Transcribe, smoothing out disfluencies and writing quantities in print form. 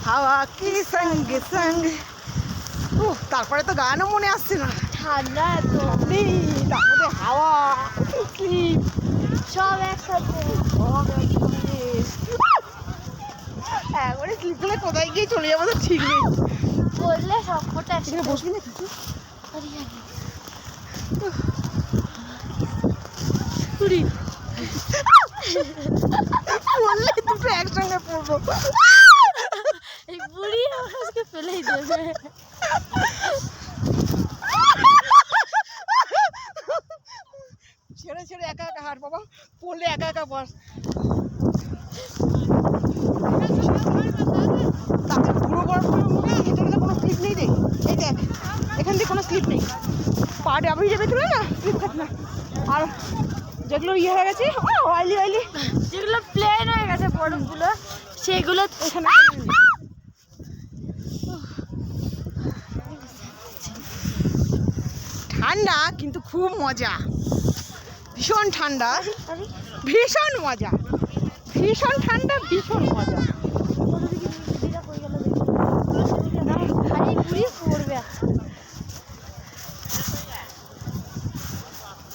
হাওয়া কি সঙ্গে সঙ্গে। তারপরে তো গানও মনে আসছে না। ঠান্ডা তো তার মধ্যে হাওয়া স্লিপ সব একসাথে। একবারে স্লিপ করলে কোথায় গিয়ে চলে যাবো তো ঠিক নেই। বললে সব কটা এখানে একসাথে বসবি না কিছু? বললে দুটো একসঙ্গে পড়বো। এই বুড়ি আমাকে ফেলেই দেবে। ছেড়ে ছেড়ে একা একা হাঁট বাবা, পড়লে একা একা বস। তাতে পুরো বরফ মুখে হেঁটে কোনো স্লিপ নেই রে। এই দেখ এখান থেকে কোনো স্লিপ নেই, পা ডাবি যাবে তুলে না স্লিপ থাকে না। আর যেগুলো ইয়ে হয়ে গেছে অয়েলি অয়েলি, যেগুলো প্লেন হয়ে গেছে বরফগুলো সেগুলো এখানে ঠান্ডা কিন্তু খুব মজা, ভীষণ ঠান্ডা, ভীষণ মজা, ভীষণ ঠান্ডা, ভীষণ মজা।